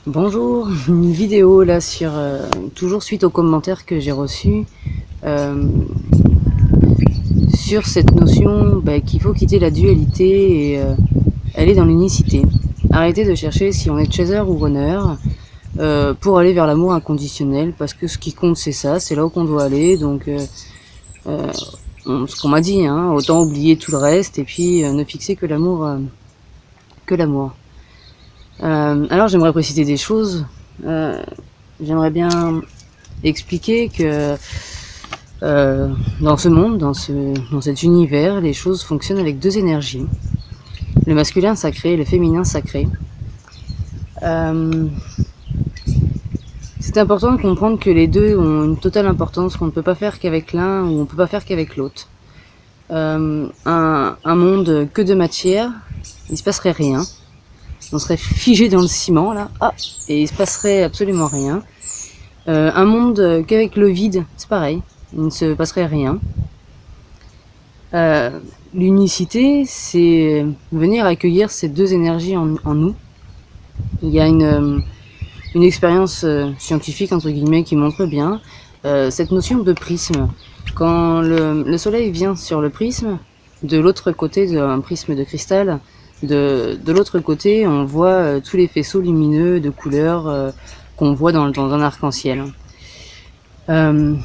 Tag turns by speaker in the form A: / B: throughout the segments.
A: Bonjour, une vidéo là sur toujours suite aux commentaires que j'ai reçus sur cette notion qu'il faut quitter la dualité et aller dans l'unicité. Arrêter de chercher si on est chaser ou runner pour aller vers l'amour inconditionnel, parce que ce qui compte c'est ça, c'est là où qu'on doit aller. Donc ce qu'on m'a dit, hein, autant oublier tout le reste et puis ne fixer que l'amour. Alors j'aimerais préciser des choses. J'aimerais bien expliquer que dans ce monde, dans cet univers, les choses fonctionnent avec deux énergies. Le masculin sacré et le féminin sacré. C'est important de comprendre que les deux ont une totale importance, qu'on ne peut pas faire qu'avec l'un ou on ne peut pas faire qu'avec l'autre. Un monde que de matière, il se passerait rien. On serait figé dans le ciment là, et il se passerait absolument rien. Un monde qu'avec le vide, c'est pareil, il ne se passerait rien. L'unicité, c'est venir accueillir ces deux énergies en nous. Il y a une expérience scientifique entre guillemets qui montre bien cette notion de prisme. Quand le soleil vient sur le prisme, de l'autre côté d'un prisme de cristal, de l'autre côté, on voit tous les faisceaux lumineux de couleurs qu'on voit dans un arc-en-ciel. En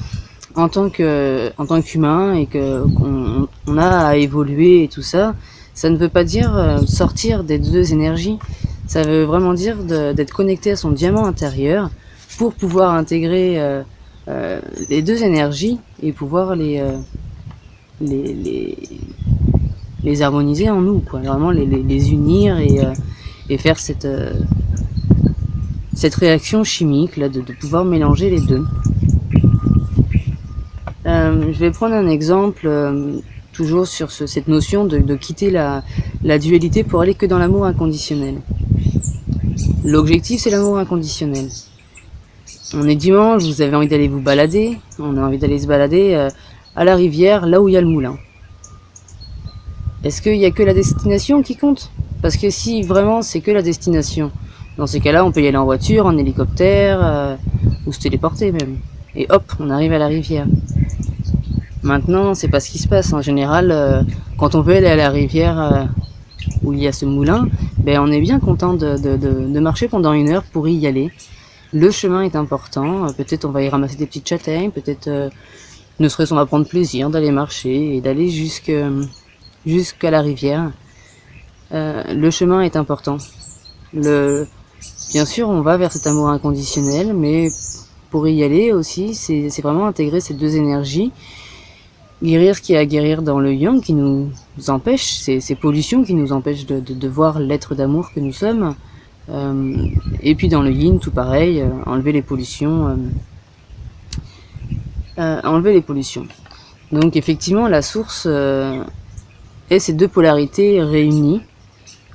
A: tant qu'humain et qu'on a à évoluer et tout ça, ça ne veut pas dire sortir des deux énergies. Ça veut vraiment dire d'être connecté à son diamant intérieur pour pouvoir intégrer les deux énergies et pouvoir les harmoniser en nous, quoi. Vraiment les unir et faire cette réaction chimique là, de pouvoir mélanger les deux. Je vais prendre un exemple toujours sur cette notion de quitter la dualité pour aller que dans l'amour inconditionnel. L'objectif, c'est l'amour inconditionnel. On est dimanche, vous avez envie d'aller vous balader, on a envie d'aller se balader à la rivière, là où il y a le moulin. Est-ce qu'il n'y a que la destination qui compte? Parce que si vraiment c'est que la destination, dans ces cas-là, on peut y aller en voiture, en hélicoptère, ou se téléporter même. Et hop, on arrive à la rivière. Maintenant, c'est pas ce qui se passe. En général, quand on veut aller à la rivière où il y a ce moulin, on est bien content de marcher pendant 1 heure pour y aller. Le chemin est important. Peut-être on va y ramasser des petites châtaignes, peut-être ne serait-ce on va prendre plaisir d'aller marcher et d'aller jusqu'à la rivière. Le chemin est important. Bien sûr, on va vers cet amour inconditionnel, mais pour y aller aussi, c'est vraiment intégrer ces deux énergies. Guérir ce qui est à guérir dans le yang qui nous empêche, ces pollutions qui nous empêchent de voir l'être d'amour que nous sommes. Et puis dans le yin, tout pareil, enlever les pollutions. Donc effectivement, la source est ces deux polarités réunies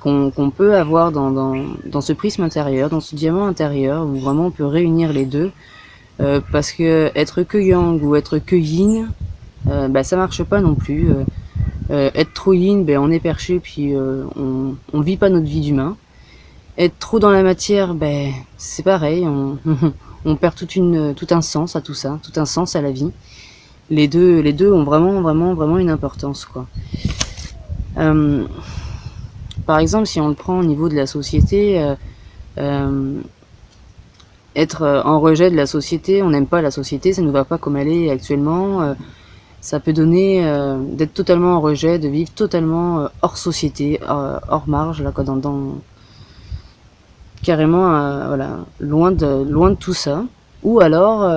A: qu'on peut avoir dans ce prisme intérieur, dans ce diamant intérieur, où vraiment on peut réunir les deux. Parce que être que yang ou être que yin, ça marche pas non plus. Être trop yin, on est perché puis on vit pas notre vie d'humain. Être trop dans la matière, c'est pareil, on perd tout un sens à tout ça, tout un sens à la vie. Les deux ont vraiment une importance, quoi. Par exemple, si on le prend au niveau de la société, être en rejet de la société, on n'aime pas la société, ça ne nous va pas comme elle est actuellement. Ça peut donner d'être totalement en rejet, de vivre totalement hors société, hors marge, là, quoi, carrément, voilà, loin de tout ça. Ou alors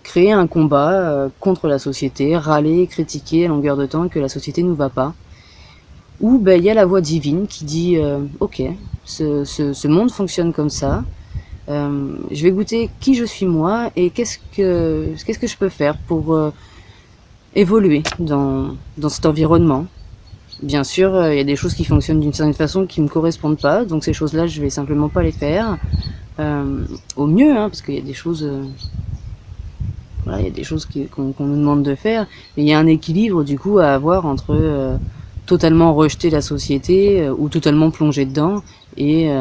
A: créer un combat contre la société, râler, critiquer à longueur de temps que la société nous va pas. Ou il y a la voix divine qui dit ok, ce monde fonctionne comme ça. Je vais goûter qui je suis moi et qu'est-ce que je peux faire pour évoluer dans cet environnement. Bien sûr, il y a des choses qui fonctionnent d'une certaine façon qui ne me correspondent pas, donc ces choses-là, je vais simplement pas les faire. Au mieux, hein, parce qu'il y a des choses, il y a des choses qu'on nous demande de faire, mais il y a un équilibre du coup à avoir entre totalement rejeter la société ou totalement plonger dedans et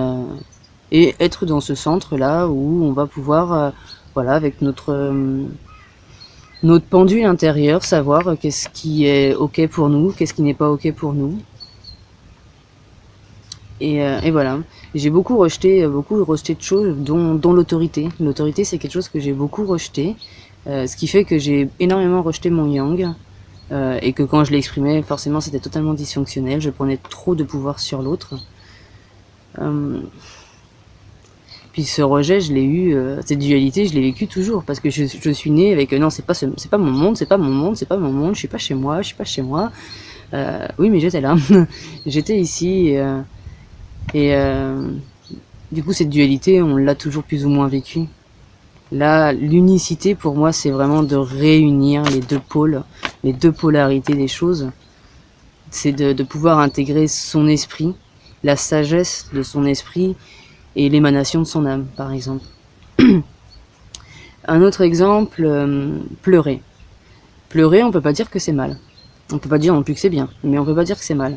A: et être dans ce centre-là où on va pouvoir, voilà, avec notre pendule intérieure, savoir qu'est-ce qui est ok pour nous, qu'est-ce qui n'est pas ok pour nous. Et voilà, j'ai beaucoup rejeté de choses, dont l'autorité. L'autorité, c'est quelque chose que j'ai beaucoup rejeté, ce qui fait que j'ai énormément rejeté mon yang, et que quand je l'exprimais, forcément, c'était totalement dysfonctionnel. Je prenais trop de pouvoir sur l'autre. Puis ce rejet, je l'ai eu, cette dualité, je l'ai vécu toujours, parce que je suis née avec non, c'est pas mon monde, c'est pas mon monde, c'est pas mon monde, je suis pas chez moi, je suis pas chez moi. Oui, mais j'étais là, j'étais ici, et du coup, cette dualité, on l'a toujours plus ou moins vécue. Là, l'unicité pour moi, c'est vraiment de réunir les deux pôles, les deux polarités des choses. C'est de pouvoir intégrer son esprit, la sagesse de son esprit et l'émanation de son âme, par exemple. Un autre exemple, pleurer. Pleurer, on peut pas dire que c'est mal. On peut pas dire non plus que c'est bien, mais on peut pas dire que c'est mal.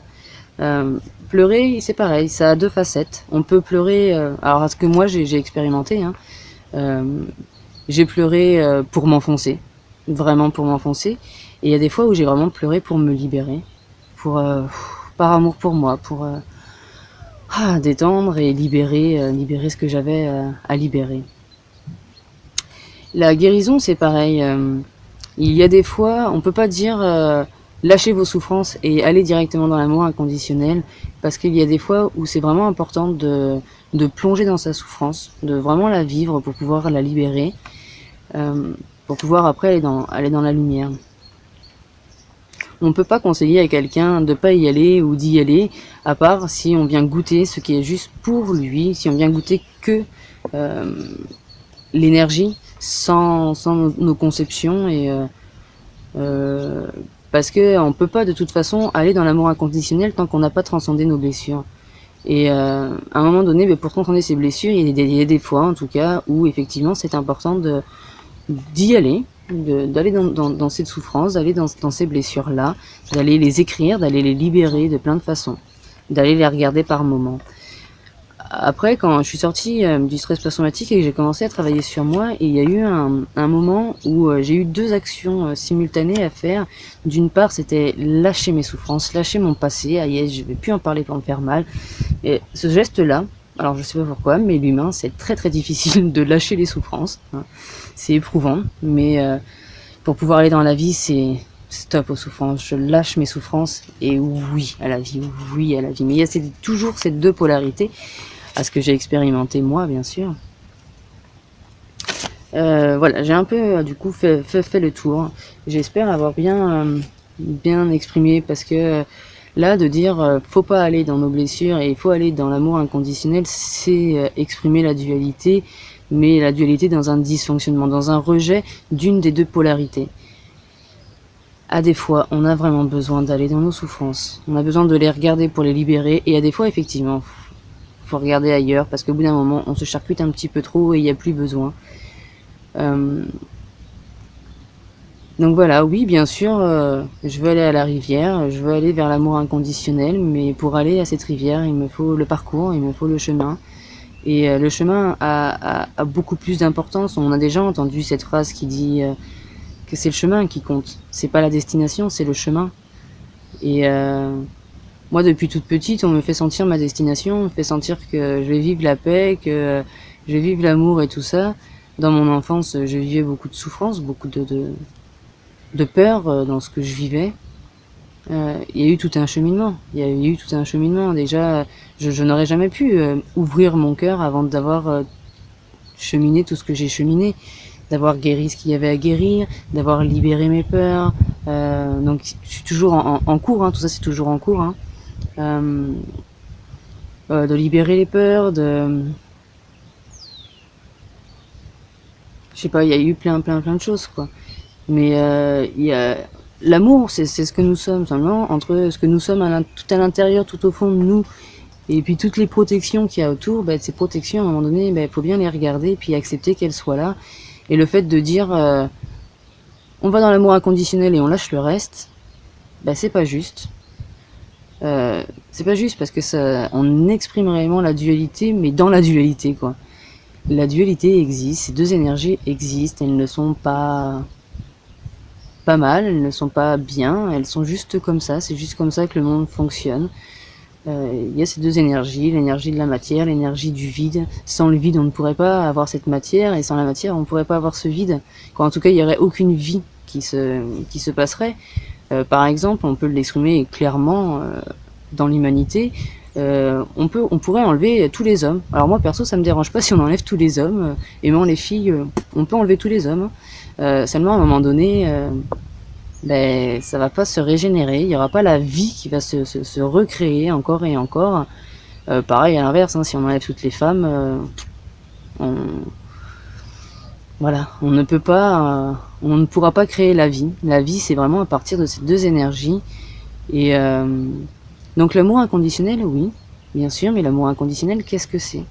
A: Pleurer, c'est pareil, ça a deux facettes. On peut pleurer, alors ce que moi j'ai expérimenté, hein, j'ai pleuré pour m'enfoncer, vraiment pour m'enfoncer, et il y a des fois où j'ai vraiment pleuré pour me libérer, par amour pour moi, pour détendre et libérer ce que j'avais à libérer. La guérison, c'est pareil. Il y a des fois, on peut pas dire lâchez vos souffrances et allez directement dans l'amour inconditionnel, parce qu'il y a des fois où c'est vraiment important de plonger dans sa souffrance, de vraiment la vivre pour pouvoir la libérer, pour pouvoir après aller dans la lumière. On peut pas conseiller à quelqu'un de pas y aller ou d'y aller, à part si on vient goûter ce qui est juste pour lui, si on vient goûter que l'énergie, sans nos conceptions, et parce que on peut pas de toute façon aller dans l'amour inconditionnel tant qu'on n'a pas transcendé nos blessures. Et à un moment donné, pour transcender ces blessures, il y a des fois en tout cas où effectivement c'est important d'y aller, d'aller dans cette souffrance, d'aller dans ces blessures-là, d'aller les écrire, d'aller les libérer de plein de façons, d'aller les regarder par moments. Après, quand je suis sortie du stress post-traumatique et que j'ai commencé à travailler sur moi, il y a eu un moment où j'ai eu deux actions simultanées à faire. D'une part, c'était lâcher mes souffrances, lâcher mon passé, je vais plus en parler pour me faire mal. Et ce geste-là, alors je sais pas pourquoi, mais l'humain, c'est très très difficile de lâcher les souffrances. C'est éprouvant, mais pour pouvoir aller dans la vie, c'est stop aux souffrances. Je lâche mes souffrances et oui à la vie, oui à la vie. Mais il y a toujours ces deux polarités, à ce que j'ai expérimenté moi, bien sûr. Voilà, j'ai un peu du coup fait le tour. J'espère avoir bien exprimé, parce que là, de dire faut pas aller dans nos blessures et il faut aller dans l'amour inconditionnel, c'est exprimer la dualité, mais la dualité dans un dysfonctionnement, dans un rejet d'une des deux polarités. À des fois, on a vraiment besoin d'aller dans nos souffrances, on a besoin de les regarder pour les libérer, et à des fois, effectivement, faut regarder ailleurs, parce qu'au bout d'un moment, on se charcute un petit peu trop et il n'y a plus besoin. Donc voilà, oui, bien sûr, je veux aller à la rivière, je veux aller vers l'amour inconditionnel, mais pour aller à cette rivière, il me faut le parcours, il me faut le chemin. Et le chemin a beaucoup plus d'importance. On a déjà entendu cette phrase qui dit que c'est le chemin qui compte. C'est pas la destination, c'est le chemin. Et moi, depuis toute petite, on me fait sentir ma destination, on me fait sentir que je vais vivre la paix, que je vais vivre l'amour et tout ça. Dans mon enfance, je vivais beaucoup de souffrance, beaucoup de peur dans ce que je vivais. Il y a eu tout un cheminement. Déjà, je n'aurais jamais pu ouvrir mon cœur avant d'avoir cheminé tout ce que j'ai cheminé, d'avoir guéri ce qu'il y avait à guérir, d'avoir libéré mes peurs. Donc, je suis toujours en cours, hein, tout ça c'est toujours en cours. Hein. De libérer les peurs, je sais pas, il y a eu plein de choses, quoi. Mais il y a l'amour, c'est ce que nous sommes, seulement entre ce que nous sommes tout à l'intérieur, tout au fond de nous, et puis toutes les protections qu'il y a autour. Ces protections, à un moment donné, il faut bien les regarder, puis accepter qu'elles soient là. Et le fait de dire on va dans l'amour inconditionnel et on lâche le reste, c'est pas juste. c'est pas juste parce que ça, on exprime réellement la dualité, mais dans la dualité, quoi. La dualité existe, ces deux énergies existent, elles ne sont pas mal, elles ne sont pas bien, elles sont juste comme ça, c'est juste comme ça que le monde fonctionne. Il y a ces deux énergies, l'énergie de la matière, l'énergie du vide. Sans le vide, on ne pourrait pas avoir cette matière, et sans la matière, on ne pourrait pas avoir ce vide. Quand, en tout cas, il n'y aurait aucune vie qui se passerait. Par exemple, on peut l'exprimer clairement dans l'humanité. On pourrait enlever tous les hommes. Alors moi, perso, ça me dérange pas si on enlève tous les hommes. Aimant les filles, on peut enlever tous les hommes. Seulement, à un moment donné, ça va pas se régénérer, il y aura pas la vie qui va se recréer encore et encore. Pareil à l'inverse, hein, si on enlève toutes les femmes, voilà, on ne peut pas, on ne pourra pas créer la vie. La vie, c'est vraiment à partir de ces deux énergies. Et donc l'amour inconditionnel, oui, bien sûr, mais l'amour inconditionnel, qu'est-ce que c'est?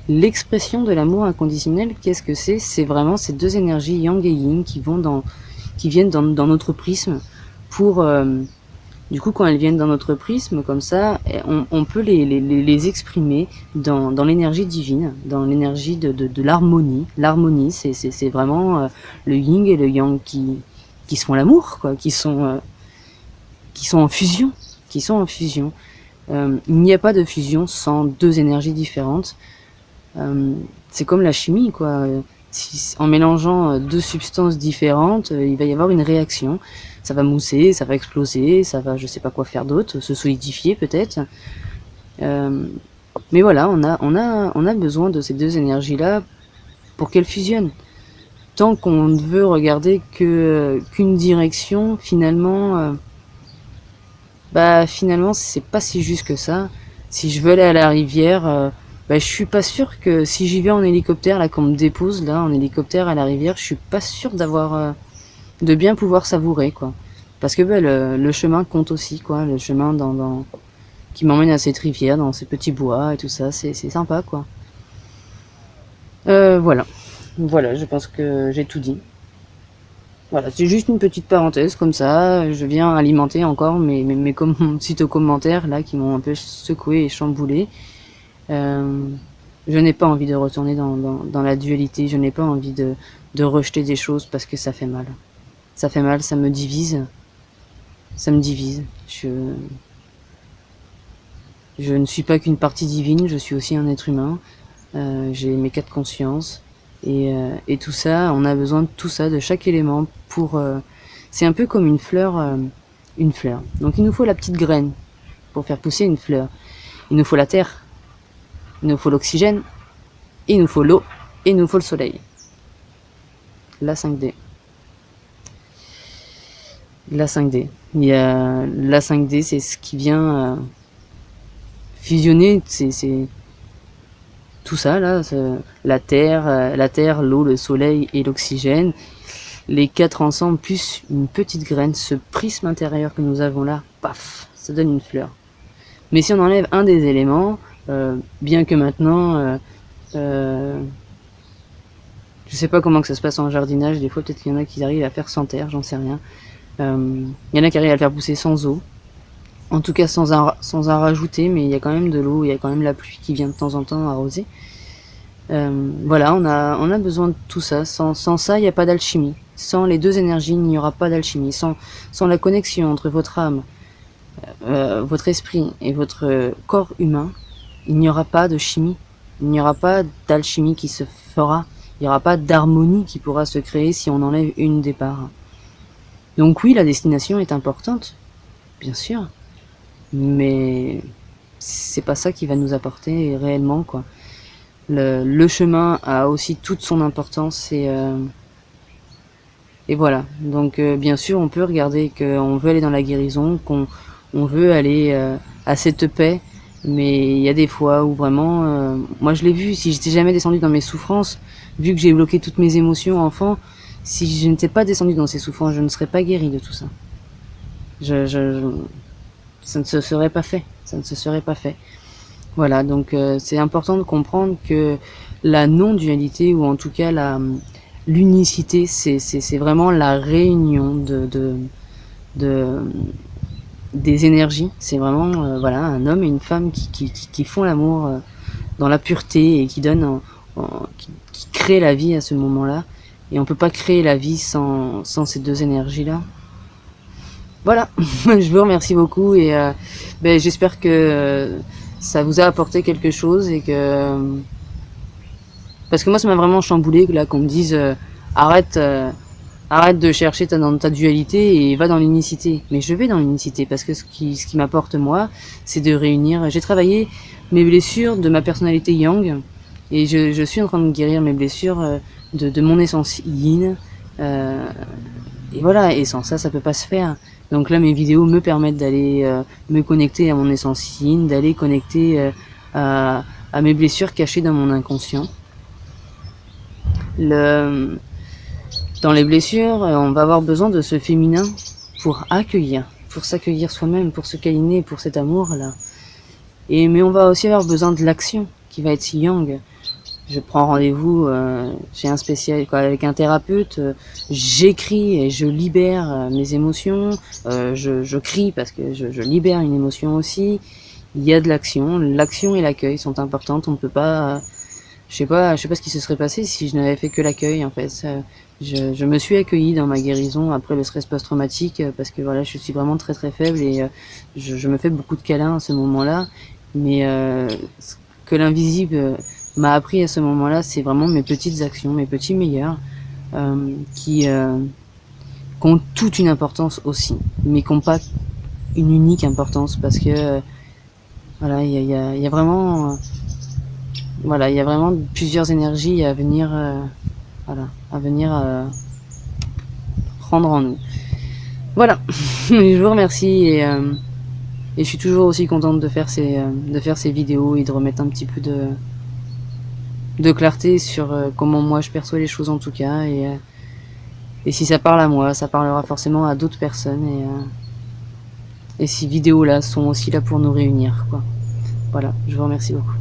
A: L'expression de l'amour inconditionnel, qu'est-ce que c'est? C'est vraiment ces deux énergies yang et yin qui viennent dans notre prisme pour du coup quand elles viennent dans notre prisme comme ça, on peut les exprimer dans l'énergie divine, dans l'énergie de l'harmonie. L'harmonie, c'est vraiment le yin et le yang qui se font l'amour, quoi, qui sont en fusion, il n'y a pas de fusion sans deux énergies différentes. C'est comme la chimie, quoi. En mélangeant deux substances différentes, il va y avoir une réaction. Ça va mousser, ça va exploser, ça va je sais pas quoi faire d'autre, se solidifier peut-être. Mais voilà, on a besoin de ces deux énergies-là pour qu'elles fusionnent. Tant qu'on ne veut regarder qu'une direction, finalement, finalement c'est pas si juste que ça. Si je veux aller à la rivière, je suis pas sûr que si j'y vais en hélicoptère, là, qu'on me dépose là en hélicoptère à la rivière, je suis pas sûr d'avoir de bien pouvoir savourer, quoi. Parce que le chemin compte aussi, quoi. Le chemin qui m'emmène à cette rivière, dans ces petits bois et tout ça, c'est sympa, quoi. Voilà, je pense que j'ai tout dit. Voilà, c'est juste une petite parenthèse comme ça. Je viens alimenter encore mes suite aux commentaires là qui m'ont un peu secoué et chamboulé. Je n'ai pas envie de retourner dans la dualité, je n'ai pas envie de rejeter des choses parce que ça fait mal. Ça fait mal, ça me divise. Ça me divise. Je ne suis pas qu'une partie divine, je suis aussi un être humain. J'ai mes quatre consciences. Et tout ça, on a besoin de tout ça, de chaque élément pour... c'est un peu comme une fleur. Donc il nous faut la petite graine pour faire pousser une fleur. Il nous faut la terre. Il nous faut l'oxygène, il nous faut l'eau, et il nous faut le soleil. La 5D. La 5D. Il y a la 5D, c'est ce qui vient fusionner, c'est tout ça là, la terre, l'eau, le soleil et l'oxygène. Les quatre ensemble, plus une petite graine, ce prisme intérieur que nous avons là, paf, ça donne une fleur. Mais si on enlève un des éléments, bien que maintenant, je sais pas comment que ça se passe en jardinage, des fois peut-être qu'il y en a qui arrivent à faire sans terre, j'en sais rien. Il y en a qui arrivent à le faire pousser sans eau, en tout cas sans en rajouter, mais il y a quand même de l'eau, il y a quand même la pluie qui vient de temps en temps arroser. Voilà, on a besoin de tout ça. Sans ça, il n'y a pas d'alchimie. Sans les deux énergies, il n'y aura pas d'alchimie. Sans la connexion entre votre âme, votre esprit et votre corps humain, il n'y aura pas de chimie, il n'y aura pas d'alchimie qui se fera, il n'y aura pas d'harmonie qui pourra se créer si on enlève une des parts. Donc oui, la destination est importante, bien sûr, mais c'est pas ça qui va nous apporter réellement, quoi. Le chemin a aussi toute son importance et voilà. Donc bien sûr, on peut regarder qu'on veut aller dans la guérison, qu'on veut aller à cette paix. Mais il y a des fois où vraiment, moi je l'ai vu, si j'étais jamais descendu dans mes souffrances, vu que j'ai bloqué toutes mes émotions enfant, si je n'étais pas descendu dans ces souffrances, je ne serais pas guéri de tout ça. Ça ne se serait pas fait, Voilà, donc c'est important de comprendre que la non-dualité, ou en tout cas l'unicité, c'est vraiment la réunion de des énergies. C'est vraiment voilà, un homme et une femme qui font l'amour dans la pureté et qui donnent, qui créent la vie à ce moment-là. Et on peut pas créer la vie sans ces deux énergies-là. Voilà, je vous remercie beaucoup et j'espère que ça vous a apporté quelque chose et que... Parce que moi ça m'a vraiment chamboulé là qu'on me dise arrête de chercher dans ta dualité et va dans l'unicité. Mais je vais dans l'unicité parce que ce qui m'apporte moi, c'est de réunir... J'ai travaillé mes blessures de ma personnalité yang et je suis en train de guérir mes blessures de mon essence yin. Et voilà, et sans ça, ça peut pas se faire. Donc là, mes vidéos me permettent d'aller me connecter à mon essence yin, d'aller connecter à mes blessures cachées dans mon inconscient. Dans les blessures, on va avoir besoin de ce féminin pour accueillir, pour s'accueillir soi-même, pour se câliner, pour cet amour-là. Mais on va aussi avoir besoin de l'action, qui va être yang. Je prends rendez-vous chez un spécialiste, avec un thérapeute, j'écris et je libère mes émotions, je crie parce que je libère une émotion aussi. Il y a de l'action et l'accueil sont importantes, on ne peut pas... je sais pas ce qui se serait passé si je n'avais fait que l'accueil en fait. Je me suis accueillie dans ma guérison après le stress post-traumatique parce que voilà, je suis vraiment très très faible et je me fais beaucoup de câlins à ce moment-là. Mais ce que l'invisible m'a appris à ce moment-là, c'est vraiment mes petites actions, mes petits meilleurs, qui ont toute une importance aussi, mais qui n'ont pas une unique importance, parce que voilà, il y a vraiment voilà, il y a vraiment plusieurs énergies à venir voilà, à venir prendre en nous. Voilà, je vous remercie et je suis toujours aussi contente de faire ces vidéos et de remettre un petit peu de clarté sur comment moi je perçois les choses en tout cas, et si ça parle à moi, ça parlera forcément à d'autres personnes, et ces vidéos là sont aussi là pour nous réunir quoi. Voilà, je vous remercie beaucoup.